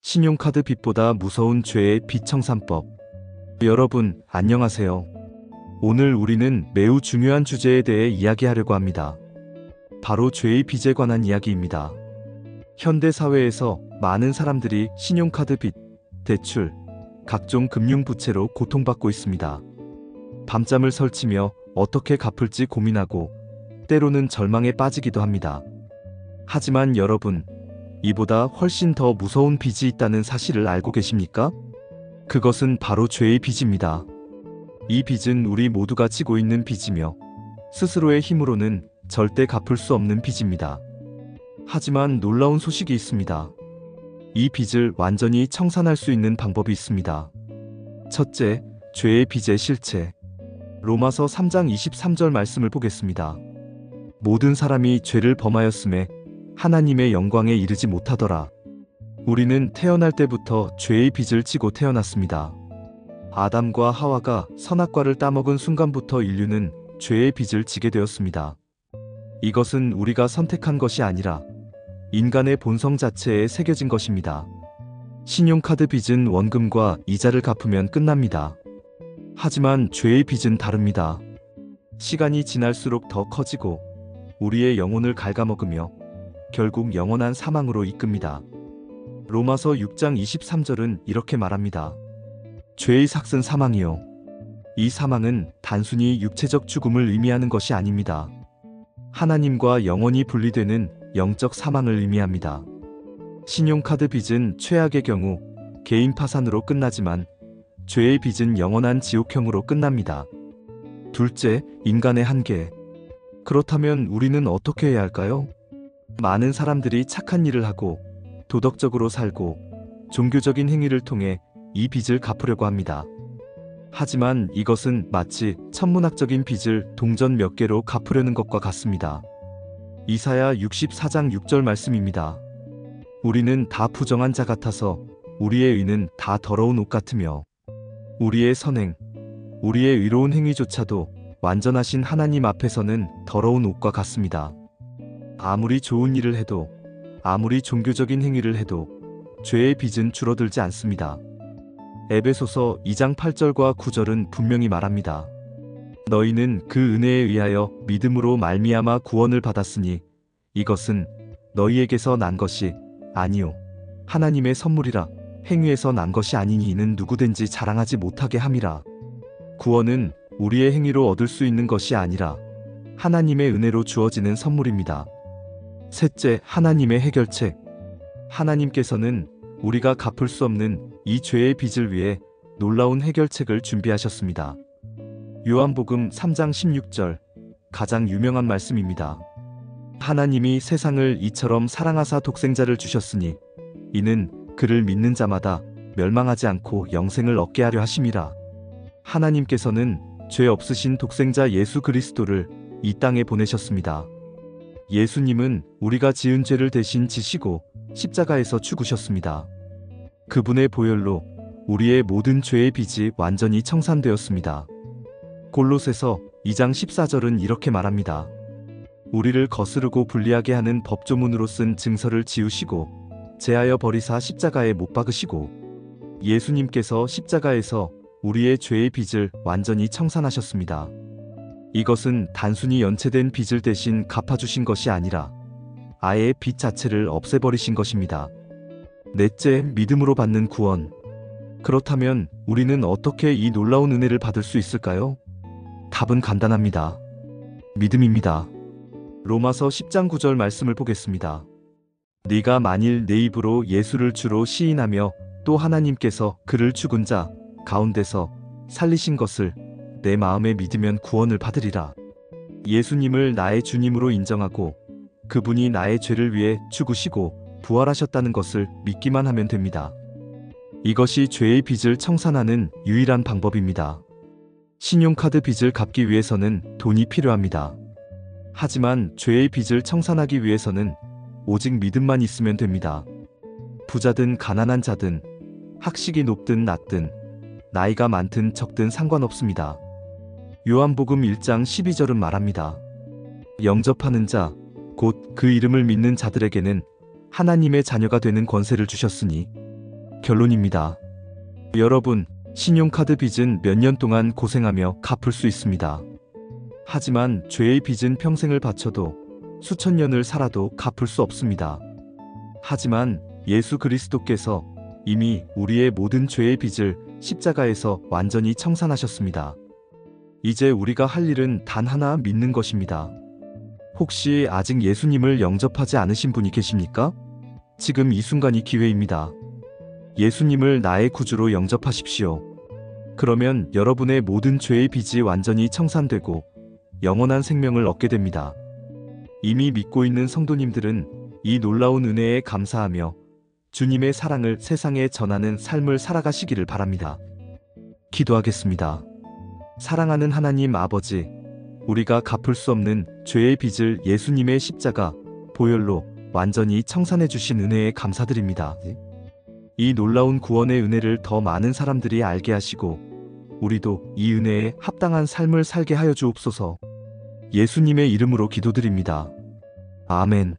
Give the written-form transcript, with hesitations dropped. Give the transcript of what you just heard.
신용카드 빚보다 무서운 죄의 빚청산법. 여러분, 안녕하세요. 오늘 우리는 매우 중요한 주제에 대해 이야기하려고 합니다. 바로 죄의 빚에 관한 이야기입니다. 현대 사회에서 많은 사람들이 신용카드 빚, 대출, 각종 금융부채로 고통받고 있습니다. 밤잠을 설치며 어떻게 갚을지 고민하고 때로는 절망에 빠지기도 합니다. 하지만 여러분, 이보다 훨씬 더 무서운 빚이 있다는 사실을 알고 계십니까? 그것은 바로 죄의 빚입니다. 이 빚은 우리 모두가 지고 있는 빚이며 스스로의 힘으로는 절대 갚을 수 없는 빚입니다. 하지만 놀라운 소식이 있습니다. 이 빚을 완전히 청산할 수 있는 방법이 있습니다. 첫째, 죄의 빚의 실체. 로마서 3장 23절 말씀을 보겠습니다. 모든 사람이 죄를 범하였음에 하나님의 영광에 이르지 못하더라. 우리는 태어날 때부터 죄의 빚을 지고 태어났습니다. 아담과 하와가 선악과를 따먹은 순간부터 인류는 죄의 빚을 지게 되었습니다. 이것은 우리가 선택한 것이 아니라 인간의 본성 자체에 새겨진 것입니다. 신용카드 빚은 원금과 이자를 갚으면 끝납니다. 하지만 죄의 빚은 다릅니다. 시간이 지날수록 더 커지고 우리의 영혼을 갉아먹으며 결국 영원한 사망으로 이끕니다. 로마서 6장 23절은 이렇게 말합니다. 죄의 삭은 사망이요. 이 사망은 단순히 육체적 죽음을 의미하는 것이 아닙니다. 하나님과 영원히 분리되는 영적 사망을 의미합니다. 신용카드 빚은 최악의 경우 개인 파산으로 끝나지만 죄의 빚은 영원한 지옥형으로 끝납니다. 둘째, 인간의 한계. 그렇다면 우리는 어떻게 해야 할까요? 많은 사람들이 착한 일을 하고 도덕적으로 살고 종교적인 행위를 통해 이 빚을 갚으려고 합니다. 하지만 이것은 마치 천문학적인 빚을 동전 몇 개로 갚으려는 것과 같습니다. 이사야 64장 6절 말씀입니다. 우리는 다 부정한 자 같아서 우리의 의는 다 더러운 옷 같으며 우리의 선행, 우리의 의로운 행위조차도 완전하신 하나님 앞에서는 더러운 옷과 같습니다. 아무리 좋은 일을 해도 아무리 종교적인 행위를 해도 죄의 빚은 줄어들지 않습니다. 에베소서 2장 8절과 9절은 분명히 말합니다. 너희는 그 은혜에 의하여 믿음으로 말미암아 구원을 받았으니 이것은 너희에게서 난 것이 아니요 하나님의 선물이라. 행위에서 난 것이 아니니 이는 누구든지 자랑하지 못하게 함이라. 구원은 우리의 행위로 얻을 수 있는 것이 아니라 하나님의 은혜로 주어지는 선물입니다. 셋째, 하나님의 해결책. 하나님께서는 우리가 갚을 수 없는 이 죄의 빚을 위해 놀라운 해결책을 준비하셨습니다. 요한복음 3장 16절, 가장 유명한 말씀입니다. 하나님이 세상을 이처럼 사랑하사 독생자를 주셨으니 이는 그를 믿는 자마다 멸망하지 않고 영생을 얻게 하려 하심이라. 하나님께서는 죄 없으신 독생자 예수 그리스도를 이 땅에 보내셨습니다. 예수님은 우리가 지은 죄를 대신 지시고 십자가에서 죽으셨습니다. 그분의 보혈로 우리의 모든 죄의 빚이 완전히 청산되었습니다. 골로새서 2장 14절은 이렇게 말합니다. 우리를 거스르고 불리하게 하는 법조문으로 쓴 증서를 지우시고 제하여 버리사 십자가에 못 박으시고 예수님께서 십자가에서 우리의 죄의 빚을 완전히 청산하셨습니다. 이것은 단순히 연체된 빚을 대신 갚아주신 것이 아니라 아예 빚 자체를 없애버리신 것입니다. 넷째, 믿음으로 받는 구원. 그렇다면 우리는 어떻게 이 놀라운 은혜를 받을 수 있을까요? 답은 간단합니다. 믿음입니다. 로마서 10장 9절 말씀을 보겠습니다. 네가 만일 내 입으로 예수를 주로 시인하며 또 하나님께서 그를 죽은 자 가운데서 살리신 것을 내 마음에 믿으면 구원을 받으리라. 예수님을 나의 주님으로 인정하고 그분이 나의 죄를 위해 죽으시고 부활하셨다는 것을 믿기만 하면 됩니다. 이것이 죄의 빚을 청산하는 유일한 방법입니다. 신용카드 빚을 갚기 위해서는 돈이 필요합니다. 하지만 죄의 빚을 청산하기 위해서는 오직 믿음만 있으면 됩니다. 부자든 가난한 자든 학식이 높든 낮든 나이가 많든 적든 상관없습니다. 요한복음 1장 12절은 말합니다. 영접하는 자, 곧 그 이름을 믿는 자들에게는 하나님의 자녀가 되는 권세를 주셨으니 결론입니다. 여러분, 신용카드 빚은 몇 년 동안 고생하며 갚을 수 있습니다. 하지만 죄의 빚은 평생을 바쳐도 수천 년을 살아도 갚을 수 없습니다. 하지만 예수 그리스도께서 이미 우리의 모든 죄의 빚을 십자가에서 완전히 청산하셨습니다. 이제 우리가 할 일은 단 하나, 믿는 것입니다. 혹시 아직 예수님을 영접하지 않으신 분이 계십니까? 지금 이 순간이 기회입니다. 예수님을 나의 구주로 영접하십시오. 그러면 여러분의 모든 죄의 빚이 완전히 청산되고 영원한 생명을 얻게 됩니다. 이미 믿고 있는 성도님들은 이 놀라운 은혜에 감사하며 주님의 사랑을 세상에 전하는 삶을 살아가시기를 바랍니다. 기도하겠습니다. 사랑하는 하나님 아버지, 우리가 갚을 수 없는 죄의 빚을 예수님의 십자가, 보혈로 완전히 청산해 주신 은혜에 감사드립니다. 이 놀라운 구원의 은혜를 더 많은 사람들이 알게 하시고 우리도 이 은혜에 합당한 삶을 살게 하여 주옵소서. 예수님의 이름으로 기도드립니다. 아멘.